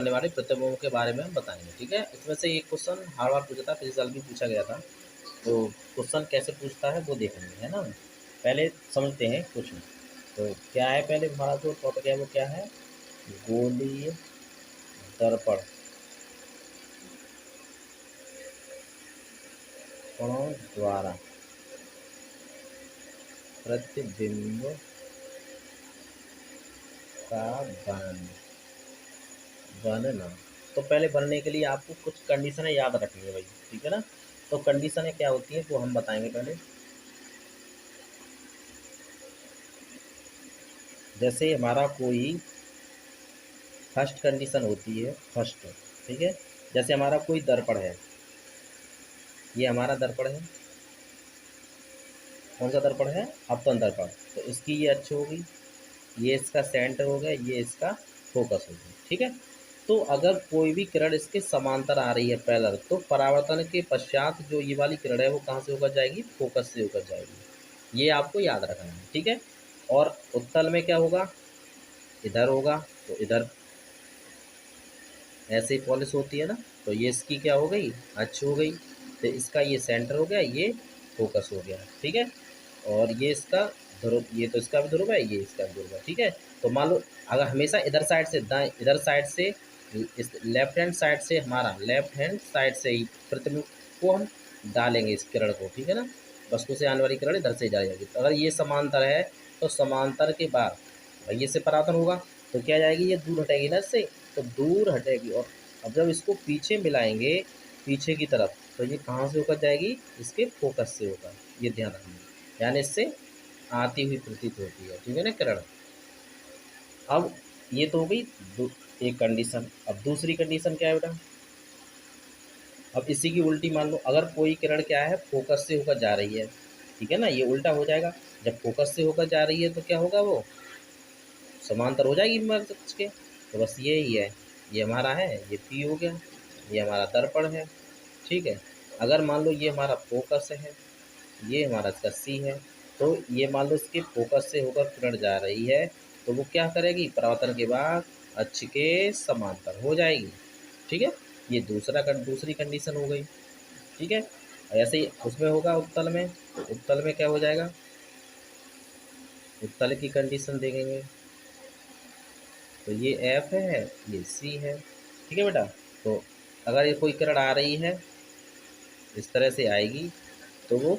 करने वाले प्रतिबिंबों के बारे में हम बताएंगे। ठीक है, इसमें से एक क्वेश्चन हर बार पूछा था, पिछले साल भी पूछा गया था। तो क्वेश्चन कैसे पूछता है वो देखेंगे, है ना। पहले समझते हैं क्वेश्चन। तो क्या है, पहले हमारा जो टॉपिक है वो क्या है, गोलीय दर्पण कणों द्वारा प्रतिबिंब का बनना। तो पहले बनने के लिए आपको कुछ कंडीशन याद रखनी है भाई, ठीक है ना। तो कंडीशन क्या होती है वो हम बताएंगे पहले। जैसे हमारा कोई फर्स्ट कंडीशन होती है, फर्स्ट, ठीक है। जैसे हमारा कोई दर्पण है, ये हमारा दर्पण है। कौन सा दर्पण है, अपतन दर्पण। तो इसकी ये अक्ष होगी, ये इसका सेंटर हो गया, ये इसका फोकस हो गया, ठीक है। तो अगर कोई भी किरण इसके समांतर आ रही है पैरेलल, तो परावर्तन के पश्चात जो ये वाली किरण है वो कहाँ से होकर जाएगी, फोकस से होकर जाएगी। ये आपको याद रखना है, ठीक है। और उत्तल में क्या होगा, इधर होगा, तो इधर ऐसे ही पॉलिश होती है ना। तो ये इसकी क्या हो गई, अक्ष हो गई। तो इसका ये सेंटर हो गया, ये फोकस हो गया, ठीक है। और ये इसका ध्रुव, ये तो इसका भी ध्रुव है, ये इसका भी ध्रुव है, ठीक है। तो मान लो अगर हमेशा इधर साइड से दाएं, इधर साइड से, इस लेफ्ट हैंड साइड से, हमारा लेफ्ट हैंड साइड से ही प्रतिबिंब को हम डालेंगे इस किरण को, ठीक है ना। वस्तु से आने वाली किरण इधर से जाएगी। तो अगर ये समांतर है तो समांतर के बाद भाई ये से परावर्तन होगा, तो क्या जाएगी, ये दूर हटेगी ना इससे, तो दूर हटेगी। और अब जब इसको पीछे मिलाएंगे, पीछे की तरफ, तो ये कहाँ से होकर जाएगी, इसके फोकस से होकर, ये ध्यान रखना। यानी इससे आती हुई प्रतीत होती है, ठीक है ना किरण। अब ये तो हो गई एक कंडीशन। अब दूसरी कंडीशन क्या है बेटा, अब इसी की उल्टी मान लो, अगर कोई किरण क्या है, फोकस से होकर जा रही है, ठीक है ना, ये उल्टा हो जाएगा। जब फोकस से होकर जा रही है तो क्या होगा, वो समांतर हो जाएगी मस्तिष्क के। तो बस यही है, ये हमारा है, ये पी हो गया, ये हमारा दर्पण है, ठीक है। अगर मान लो ये हमारा फोकस है, ये हमारा इसका सी है, तो ये मान लो इसके फोकस से होकर किरण जा रही है, तो वो क्या करेगी, परावर्तन के बाद अक्ष के समांतर हो जाएगी, ठीक है। ये दूसरी कंडीशन हो गई, ठीक है। ऐसे ही उसमें होगा उत्तल में, उत्तल में क्या हो जाएगा, उत्तल की कंडीशन देखेंगे। तो ये एफ है, ये सी है, ठीक है बेटा। तो अगर ये कोई किरण आ रही है, इस तरह से आएगी, तो वो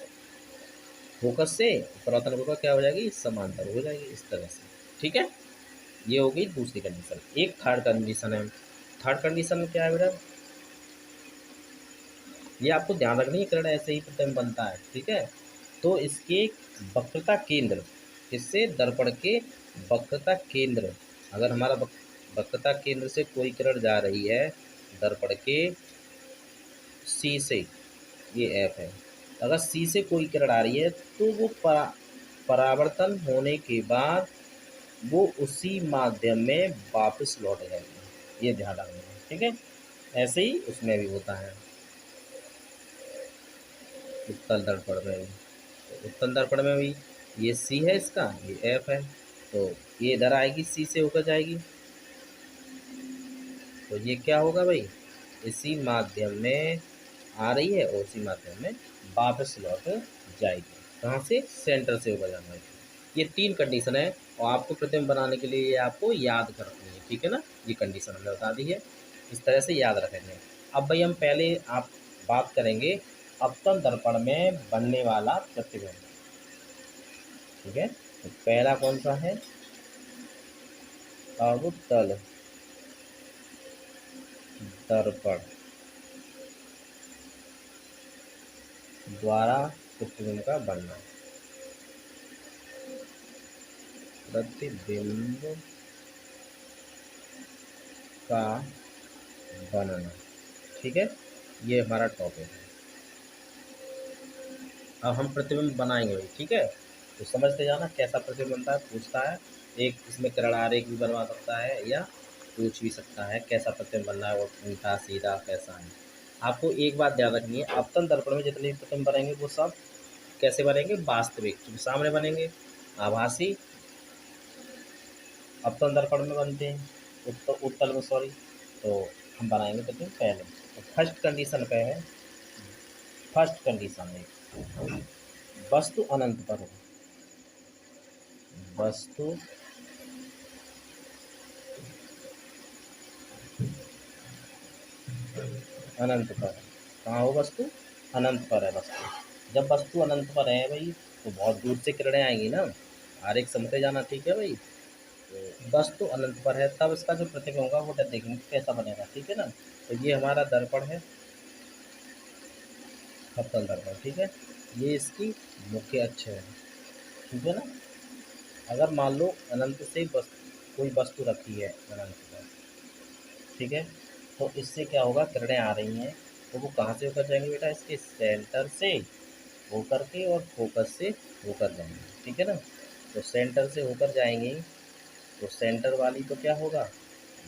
फोकस से परावर्तन होकर क्या हो जाएगी, समांतर हो जाएगी इस तरह से, ठीक है। ये हो गई दूसरी कंडीशन। एक थर्ड कंडीशन है। थर्ड कंडीशन में क्या है बेटा, ये आपको ध्यान रखनी है, किरण ऐसे ही प्रतिबिंब बनता है, ठीक है। तो इसके वक्रता केंद्र, इससे दर्पण के वक्रता केंद्र, अगर हमारा वक्रता केंद्र से कोई किरण जा रही है दर्पण के सी से, ये एफ है, अगर सी से कोई किरण आ रही है, तो वो परावर्तन होने के बाद वो उसी माध्यम में वापस लौट जाएगी, ये ध्यान रखना है, ठीक है। ऐसे ही उसमें भी होता है उत्तल दर्पण में भी। तो उत्तल दर्पण में भी ये सी है इसका, ये एफ है, तो ये इधर आएगी, सी से होकर जाएगी, तो ये क्या होगा भाई, इसी माध्यम में आ रही है और उसी माध्यम में वापस लौट जाएगी। कहाँ से, सेंटर से होकर जाना है। ये तीन कंडीशन है, और आपको प्रतिबिंब बनाने के लिए ये आपको याद करनी है, ठीक है ना। ये कंडीशन हमने बता दी है, इस तरह से याद रखेंगे। अब भाई हम पहले आप बात करेंगे अपतन दर्पण में बनने वाला प्रतिबिंब, ठीक है। तो पहला कौन सा है, अवतल दर्पण द्वारा प्रतिबिंब का बनना, प्रतिबिंब का बनना, ठीक है। ये हमारा टॉपिक है। अब हम प्रतिबिंब बनाएंगे भाई, ठीक है। तो समझते जाना कैसा प्रतिबिंब बनता है, पूछता है। एक इसमें किरण आरेख भी बनवा सकता है, या पूछ भी सकता है कैसा प्रतिबिंब बनना है, वो उल्टा सीधा कैसा है। आपको एक बात ध्यान रखनी है, अपतन दर्पण में जितने भी प्रतिबिंब बनेंगे वो सब कैसे बनेंगे, वास्तविक, क्योंकि सामने बनेंगे। आभासी अपतन दर्पण में बनते हैं, उत्तल में, सॉरी, तो हम बनाएंगे प्रतिबिंब पहले। तो फर्स्ट कंडीशन पे है, फर्स्ट कंडीशन है वस्तु अनंत पर हो, वस्तु अनंत पर है। कहाँ हो वस्तु? अनंत पर है वस्तु। जब वस्तु अनंत पर है भाई, तो बहुत दूर से किरणें आएंगी ना, आरेख समझते जाना, ठीक है भाई। तो वस्तु अनंत पर है, तब इसका जो प्रतिबिंब होगा वो देखेंगे कैसा बनेगा, ठीक है ना। तो ये हमारा दर्पण है, अवतल दर्पण, ठीक है। ये इसकी मुख्य अक्ष है, ठीक है ना। अगर मान लो अनंत से कोई वस्तु रखी है अनंत पर, ठीक है, तो इससे क्या होगा, किरणें आ रही हैं, तो वो कहाँ से होकर जाएंगे बेटा, इसके सेंटर से होकर के और फोकस से होकर जाएंगे, ठीक है ना। तो सेंटर से होकर जाएंगे, तो सेंटर वाली तो क्या होगा,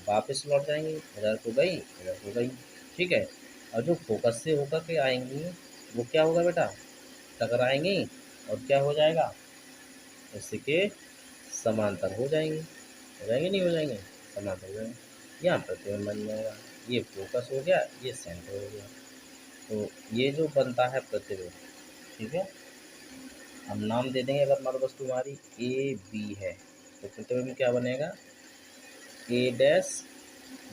वापस लौट जाएंगी, इधर को गई इधर को गई, ठीक है। और जो फोकस से होकर के आएंगी वो क्या होगा बेटा, टकराएंगी और क्या हो जाएगा, इसके समांतर हो जाएंगे नहीं हो जाएंगे, समांतर हो जाएंगे, यहाँ प्रतिबिंब बन जाएगा। ये फोकस हो गया, ये सेंटर हो गया, तो ये जो बनता है प्रतिबिंब, ठीक है। हम नाम दे देंगे, अगर मान लो वस्तु हमारी ए बी है, तो प्रतिबिंब क्या बनेगा, ए डैश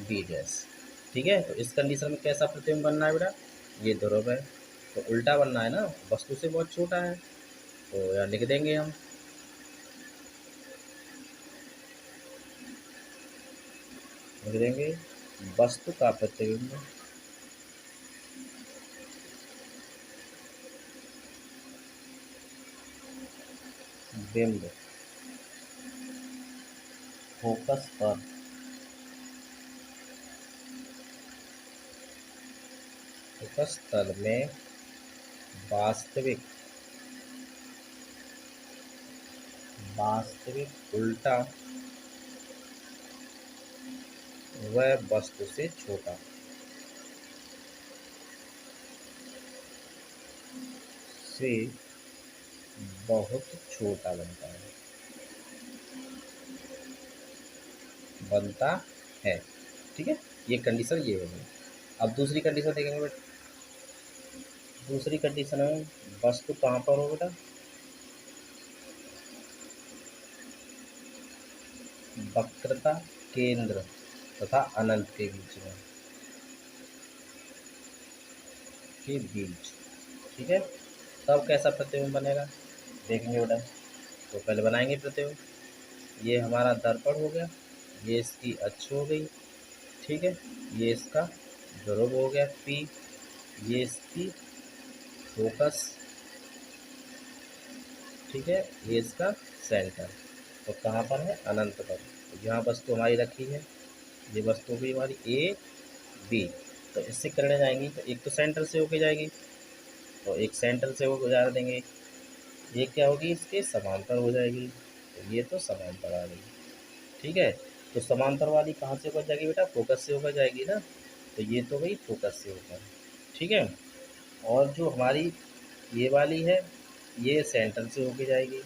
बी डैश, ठीक है। तो इस कंडीशन में कैसा प्रतिबिंब बनना है बेटा, ये ध्रुव है, तो उल्टा बनना है ना, वस्तु से बहुत छोटा है, तो यहाँ लिख देंगे हम, लिख देंगे वस्तु का प्रतिबिंब बिंब फोकस पर फोकस तल में वास्तविक वास्तविक उल्टा व वस्तु से छोटा से बहुत छोटा बनता है, ठीक है। ये कंडीशन ये होगी। अब दूसरी कंडीशन देखेंगे बेटा, दूसरी कंडीशन में वस्तु कहाँ पर हो बेटा, वक्रता केंद्र तथा अनंत के बीच, ठीक है। तब कैसा प्रतिबिंब बनेगा देखेंगे बेटा। तो पहले बनाएंगे प्रतिबिंब, ये हमारा दर्पण हो गया, ये इसकी अक्ष हो गई, ठीक है। ये इसका ध्रुव हो गया पी, ये इसकी फोकस, ठीक है, ये इसका सेंटर। तो कहाँ पर है, अनंत पर। तो यहाँ वस्तु हमारी रखी है, ये वस्तु भी हमारी ए बी, तो इससे करने जाएंगी तो एक तो सेंटर से होके जाएगी, तो एक सेंटर से होकर जा देंगे, ये क्या होगी, इसके समांतर हो जाएगी, तो ये तो समांतर आ गई, ठीक है। तो समांतर वाली कहाँ से होकर जाएगी बेटा, फोकस से होकर जाएगी ना, तो ये तो गई फोकस से होकर, ठीक है। और जो हमारी ये वाली है, ये सेंटर से होके जाएगी,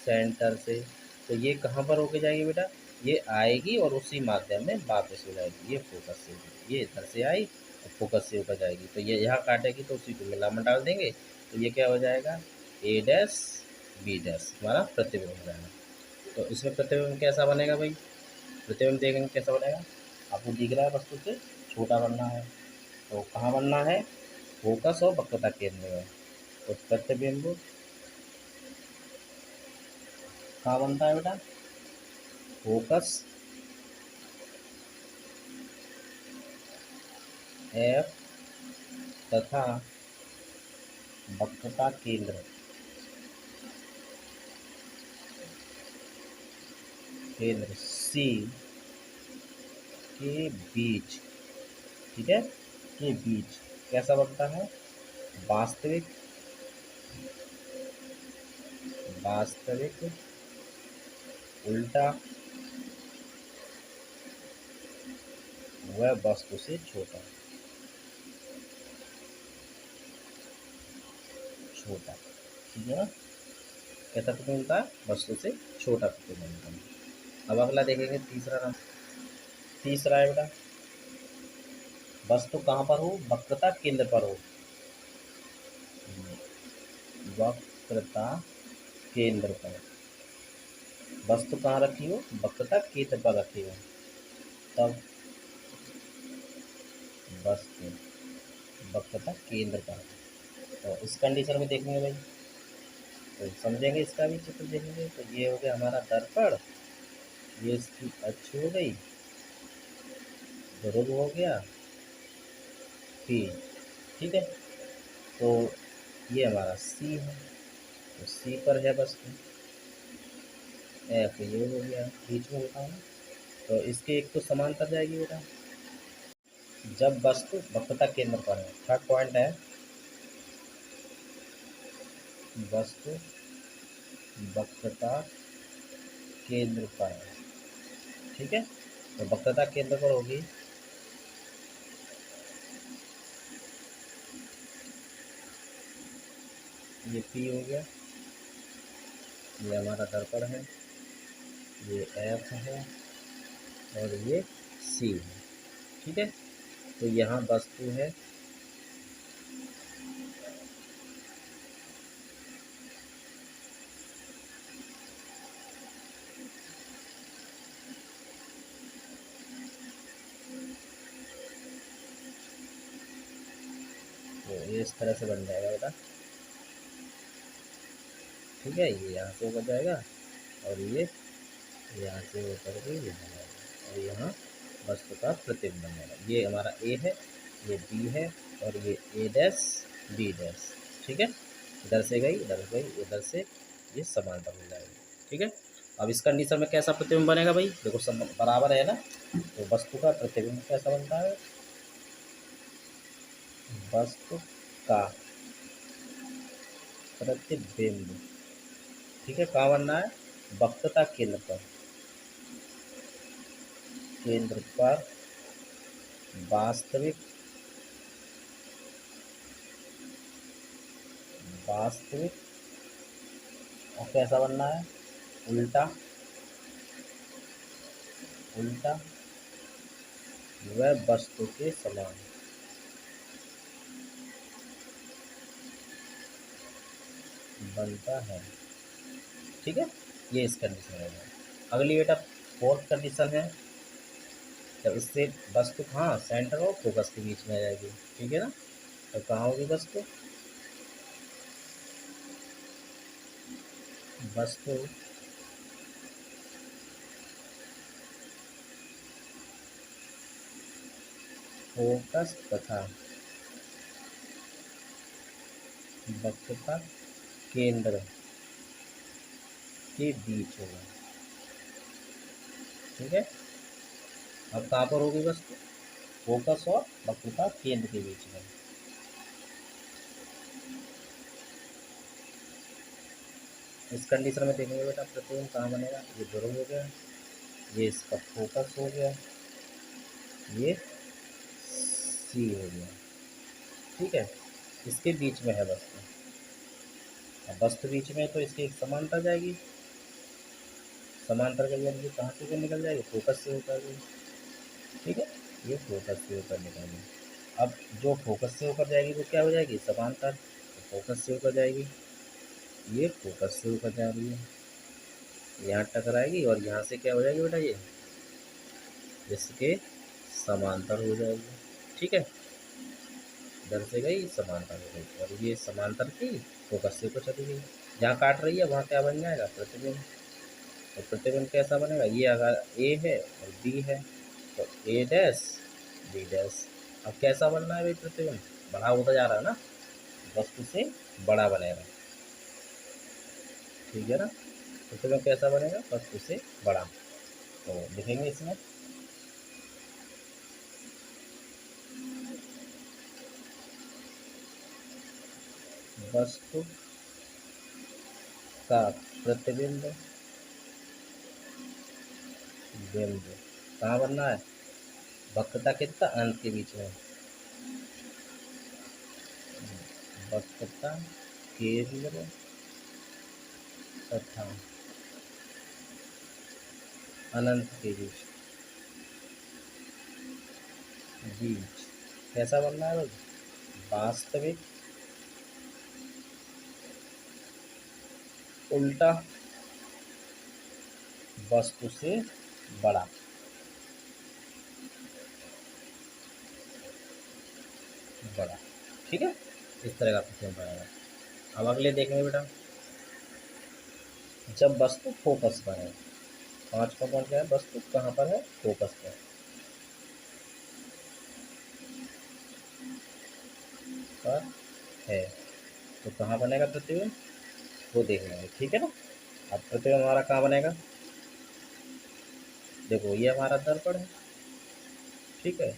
सेंटर से, तो ये कहाँ पर होके जाएगी बेटा, ये आएगी और उसी माध्यम में वापस हो जाएगी, ये फोकस से होगी, ये इधर से आई और फोकस से होकर जाएगी, तो ये यहाँ काटेगी तो उसी को मिला में डाल देंगे, तो ये क्या हो जाएगा, ए डैश बी डैश हमारा प्रतिबिंब हो जाएगा। तो इसमें प्रतिबिंब कैसा बनेगा भाई, प्रतिबिंब देखेंगे कैसा बनेगा, आपको दिख रहा है वस्तु से छोटा बनना है, तो कहाँ बनना है, फोकस और वक्रता केंद्र में। तो प्रतिबिंब कहाँ बनता है बेटा, फोकस एफ तथा वक्रता केंद्र केंद्र सी के बीच, ठीक है, के बीच कैसा बनता है, वास्तविक वास्तविक उल्टा व वस्तु से छोटा छोटा, ठीक है ना, कैसा प्रतिबिंब होता है, वस्तु से छोटा प्रतिबिंब होता है। अब अगला देखेंगे तीसरा नंबर, तीसरा है बेटा, वस्तु कहाँ पर हो, वक्रता केंद्र पर हो। वक्रता केंद्र पर, वस्तु कहाँ रखी हो, वक्रता केंद्र पर रखी हो, तब वस्तु वक्रता केंद्र पर। तो इस कंडीशन में देखेंगे भाई, तो समझेंगे, इसका भी चित्र देखेंगे। तो ये हो गया हमारा दर्पण, ये इसकी अक्ष हो गई, ध्रुव हो गया पी, ठीक है। तो ये हमारा सी है, तो सी पर है वस्तु, एफ ये हो गया बीच में होता है ना। तो इसके एक तो समांतर जाएगी बेटा, जब वस्तु वक्रता केंद्र पर है। थर्ड पॉइंट है, वस्तु वक्रता केंद्र पर है, ठीक है। तो वक्रता केंद्र पर होगी, ये पी हो गया, ये हमारा दर्पण है, ये एफ है और ये सी है, ठीक है। तो यहाँ वस्तु है, तो ये इस तरह से बन जाएगा बेटा, ठीक है। ये यहाँ से ऊपर जाएगा और ये यहाँ से ऊपर के ये बनाएगा, और यहाँ वस्तु का प्रतिबिंब बनेगा। ये हमारा ए है, ये बी है और ये ए डैश बी डैश, ठीक है। इधर से गई, इधर गई, इधर से ये समांतर हो जाएगी, ठीक है। अब इस कंडीशन में कैसा प्रतिबिंब बनेगा भाई, देखो सब बराबर है ना। तो वस्तु का प्रतिबिंब कैसा बनता है, वस्तु का प्रतिबिंब, ठीक है, कहाँ बनना है, वक्रता केंद्र पर, केंद्र पर वास्तविक वास्तविक और कैसा बनना है, उल्टा, उल्टा व वस्तु के समान बनता है, ठीक है। ये इस कंडीशन है। अगली बेटा फोर्थ कंडीशन है, जब इससे वस्तु कहाँ सेंटर और फोकस के बीच में आ जाएगी, ठीक है ना। तो कहाँ होगी वस्तु, वस्तु फोकस तथा वक्रता केंद्र के बीच होगा, ठीक है। अब कहाँ पर होगी वस्तु, फोकस और वक्रता केंद्र के बीच में। इस कंडीशन में देखेंगे बेटा प्रतिबिंब कहाँ बनेगा, ये ध्रुव हो गया, ये इसका फोकस हो गया, ये सी हो गया, ठीक है। इसके बीच में है वस्तु, अब वस्तु बीच में है तो इसकी एक समांतर जाएगी, समांतर के लिए कहाँ से निकल जाएगी, फोकस से होकर गई, ठीक है। ये फोकस से होकर निकलेगी। अब जो फोकस से होकर जाएगी वो क्या हो जाएगी, समांतर, तो फोकस से होकर जाएगी, ये फोकस से होकर जा रही है, यहाँ टकराएगी और यहाँ से क्या हो जाएगी बेटा, ये इसके समांतर हो जाएगी, ठीक है। इधर से गई समांतर हो गई और ये समांतर की फोकस से ऊपर चली गई, जहाँ काट रही है वहाँ क्या बन जाएगा, प्रतिबिंब। तो प्रतिबिंब कैसा बनेगा, ये अगर ए है और बी है तो ए डैश बी डैश। अब कैसा बनना है भाई प्रतिबिंब, बड़ा होता जा रहा है ना, वस्तु से बड़ा बनेगा, ठीक है ना। प्रतिबिंब कैसा बनेगा, वस्तु से बड़ा। तो लिखेंगे इसमें, वस्तु का प्रतिबिंब बिंब कहाँ बनना है, वक्रता कितना अंत के बीच में, वक्रता केंद्र तथा अनंत के बीच, बीच कैसा बन रहा है भाई? वास्तविक उल्टा वस्तु से बड़ा। बड़ा, ठीक है, इस तरह का क्वेश्चन बनाएगा। अब अगले देखेंगे बेटा, जब वस्तु फोकस पर है। 5 का पॉइंट क्या है? वस्तु कहाँ पर है? फोकस पर है। तो कहाँ बनेगा प्रतिबिंब? वो देख लेंगे, ठीक है ना। अब प्रतिबिंब हमारा कहाँ बनेगा? देखो ये हमारा दर्पण है, ठीक है,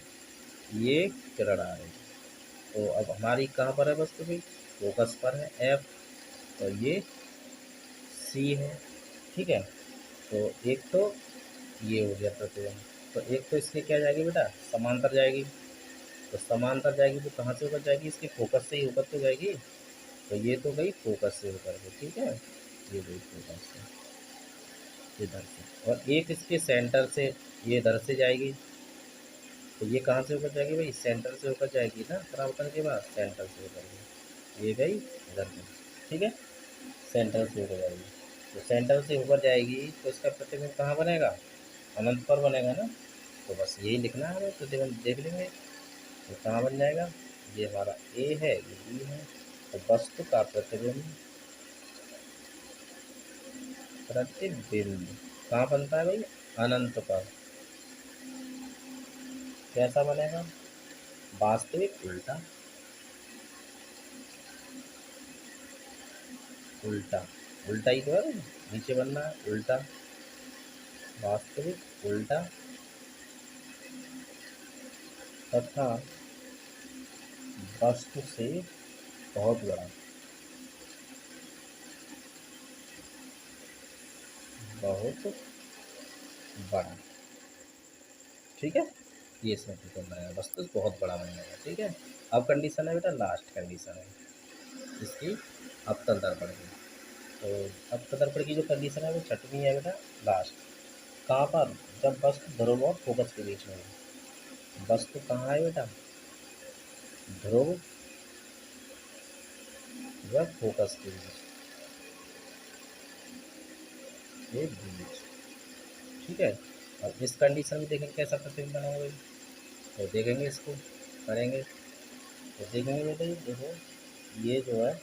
ये किरण आ रही है। तो अब हमारी कहाँ पर है वस्तु भी? फोकस पर है, एफ। और ये सी है, ठीक है। तो एक तो ये हो गया प्रतिबिंब। तो एक तो इसके क्या जाएगी बेटा? समांतर जाएगी। तो समांतर जाएगी तो कहाँ से होकर जाएगी? इसके फोकस से ही होकर तो जाएगी। तो ये तो गई फोकस से होकर के, ठीक है, ये गई फोकस से इधर से। और एक इसके सेंटर से ये इधर से जाएगी। तो ये कहाँ से होकर जाएगी भाई? सेंटर से होकर जाएगी ना, परावर्तन के बाद सेंटर से होकर गई, ये गई इधर गई, ठीक है, सेंटर से होकर जाएगी। तो सेंटर से होकर जाएगी तो इसका प्रतिबिंब कहाँ बनेगा? अनंत पर बनेगा ना। तो बस यही लिखना है हमें, प्रतिबिंब देख लेंगे तो कहाँ बन जाएगा। ये हमारा ए है, ये बी है। तो वस्तु का प्रतिबिंब, प्रतिबिंब कहाँ बनता है भाई? अनंत पर। कैसा बनेगा? वास्तविक उल्टा। उल्टा, उल्टा ही तो है भाई, नीचे बनना है उल्टा। वास्तविक उल्टा तथा वस्तु से बहुत बड़ा। बहुत बड़ा, ठीक है, ये इसमें टोटल बनाएगा, वस्तु से बहुत बड़ा बन जाएगा, ठीक है। अब कंडीशन है बेटा, लास्ट कंडीशन है इसकी, अवतल दर्पण की। तो अवतल दर्पण की जो कंडीशन है वो छठवीं है बेटा, लास्ट। कहाँ पर? जब वस्तु ध्रुव और फोकस के बीच में है। वस्तु कहाँ है बेटा? ध्रुव व फोकस के बीच, ये बीच, ठीक है। अब इस कंडीशन में देखेंगे कैसा प्रतिबिंब बनेगा भाई। तो देखेंगे इसको, करेंगे तो देखेंगे बेटा, ये देखो, ये जो है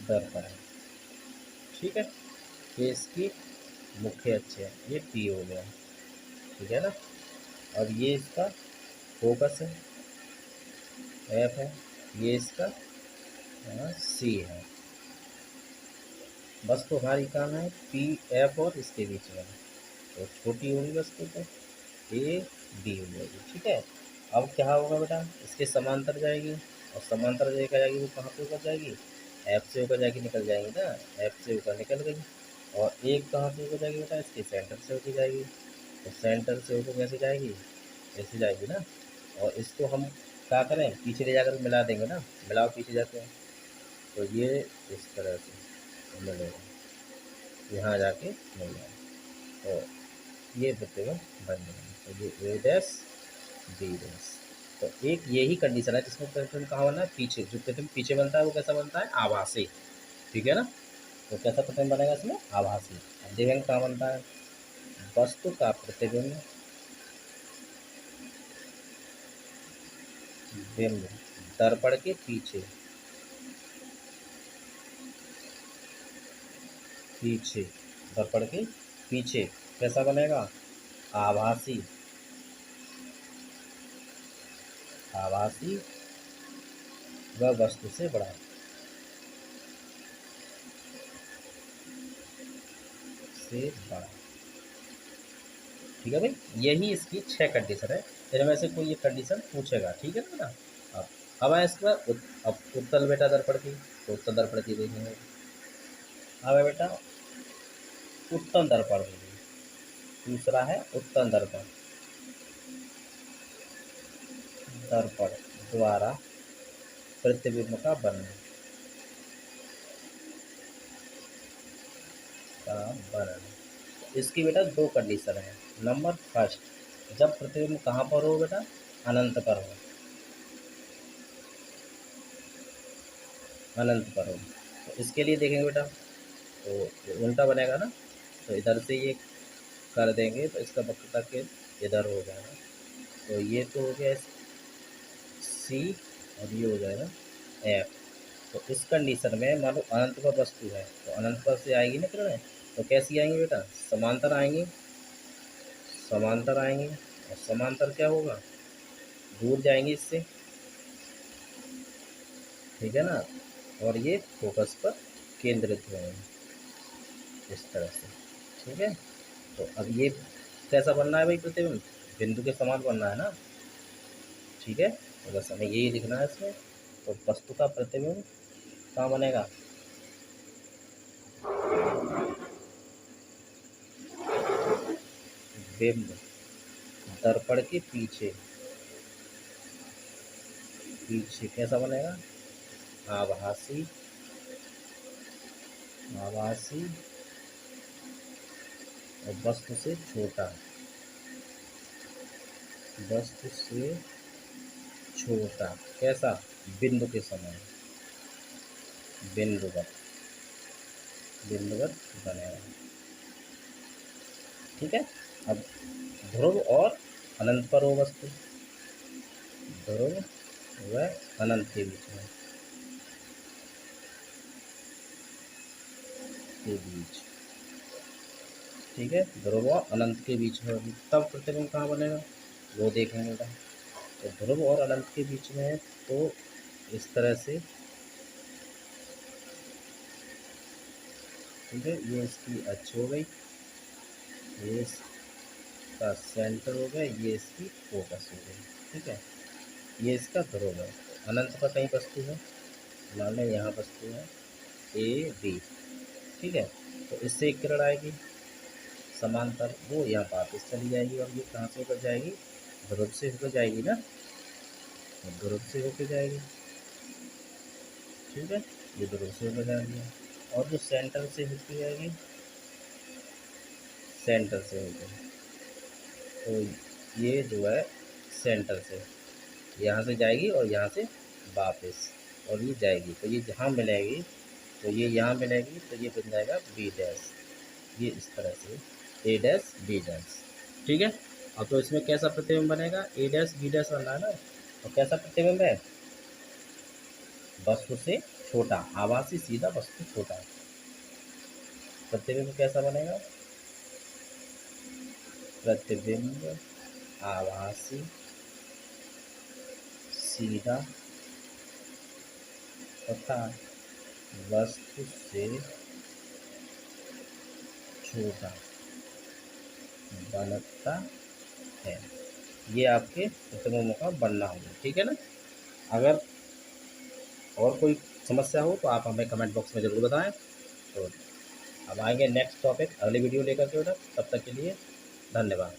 दर्पण है, ठीक है, ये इसकी मुख्य अक्ष है, ये पी हो गया, ठीक है ना। और ये इसका फोकस है, एफ है, ये इसका सी है। बस तो हमारी काम है पी एफ और इसके बीच में, तो छोटी होगी वस्तु तो ए डी हो जाएगी, ठीक है। अब क्या होगा बेटा? इसके समांतर जाएगी, और समांतर देखा जाएगी वो कहाँ पे होकर जाएगी? एफ से होकर जाएगी, निकल जाएगी ना, एफ से होकर निकल गई। और एक कहाँ से होकर जाएगी बेटा? इसके सेंटर से होकर जाएगी। तो सेंटर से होकर कैसे जाएगी? ऐसे जाएगी ना। और इसको हम क्या करें? पीछे ले जाकर मिला देंगे ना, मिलाओ पीछे जाते हैं। तो ये इस तरह से मिलेगा, यहाँ जाके मिल जाएगा। तो ये प्रतिबिंब बन जाएगा। तो ये ए डैश बी डैश। तो एक यही कंडीशन है जिसमें प्रतिबिंब कहाँ बनना है? पीछे। जो प्रतिबिंब पीछे बनता है वो कैसा बनता है? आभासी, ठीक है ना। तो कैसा प्रतिबिंब बनेगा इसमें? आभासी। अब देखेंगे कहाँ बनता है। वस्तु का प्रतिबिंब बिंब दर्पण के पीछे, पीछे दर्पण के पीछे कैसा बनेगा? आभासी। आभासी व वस्तु से बड़ा, से बड़ा, ठीक है भाई। यही इसकी 6 कंडीशन है, इनमें से कोई ये कंडीशन पूछेगा, ठीक है ना। अब अब है इसके बाद अब उत्तल बेटा दर्पण की। तो उत्तल दर्पण की देखेंगे। अब है बेटा उत्तल दर्पण की, दूसरा है उत्तल दर्पण। दर्पण द्वारा प्रतिबिंब का बनना, का बनना। इसकी बेटा 2 कंडीशन है। नंबर फर्स्ट, जब प्रतिबिंब कहाँ पर हो बेटा, अनंत पर हो, अनंत पर हो। तो इसके लिए देखेंगे बेटा, तो ये उल्टा बनेगा ना, तो इधर से ये कर देंगे तो इसका वक्रता के इधर हो जाएगा। तो ये तो हो गया सी, और ये हो जाएगा एफ। तो इस कंडीशन में मान लो अनंत पर वस्तु है, तो अनंत पर से आएगी ना किरणें, तो कैसी आएंगी बेटा, समांतर आएंगी, समांतर आएंगी। और समांतर क्या होगा, दूर जाएंगी इससे, ठीक है ना। और ये फोकस पर केंद्रित होंगे इस तरह से, ठीक है। तो अब ये कैसा बनना है भाई प्रतिबिंब, बिंदु के समान बनना है ना, ठीक है। तो बस हमें यही लिखना है इसमें। तो वस्तु का प्रतिबिंब कहाँ बनेगा, बिंब दर्पण के पीछे, पीछे कैसा बनेगा, आभासी, आभासी और वस्तु से छोटा, वस्तु से छोटा, कैसा, बिंदु के समान, बिंदुवत, बिंदुवत बनेगा, ठीक है। अब ध्रुव और अनंत पर हो वस्तु, ध्रुव व अनंत के बीच में, के बीच, ठीक है। ध्रुव और अनंत के बीच में होगी, तब प्रतिबिंब कहाँ बनेगा वो देखेंगे बेटा। तो ध्रुव और अनंत के बीच में है, तो इस तरह से, ठीक है। ये इसकी अक्ष हो गई, ये इसका सेंटर हो गया, ये इसकी फोकस हो गई, ठीक है। ये इसका ध्रुव है। अनंत पर कहीं वस्तु है, मान लें यहाँ वस्तु है ए बी, ठीक है। तो इससे एक किरण आएगी समांतर, वो यहाँ वापस चली जाएगी, और ये कहाँ से होकर जाएगी, ध्रुव से होकर जाएगी ना, ध्रुव से होकर जाएगी, ठीक है। ये ध्रुव से होकर जाएगी, और जो सेंटर से होकर जाएगी, सेंटर से होकर, तो ये जो है सेंटर से यहाँ से जाएगी और यहाँ से वापस, और ये जाएगी, तो ये जहाँ मिलेगी, तो ये यहाँ मिलेगी, तो ये बन जाएगा बी डैश, ये इस तरह से ए डैश बी डैश, ठीक है। अब तो इसमें कैसा प्रतिबिंब बनेगा, ए डैश बी डैश बन रहा है ना, तो कैसा प्रतिबिंब है, वस्तु से छोटा, आभासी सीधा वस्तु छोटा, प्रतिबिंब कैसा बनेगा, प्रतिबिंब आभासी सीधा तथा वस्तु से छोटा बनता है। ये आपके प्रतिबिंबों का बनना होगा, ठीक है ना। अगर और कोई समस्या हो तो आप हमें कमेंट बॉक्स में ज़रूर बताएं। तो अब आएंगे नेक्स्ट टॉपिक अगली वीडियो लेकर के बेटा, तब तक के लिए धन्यवाद।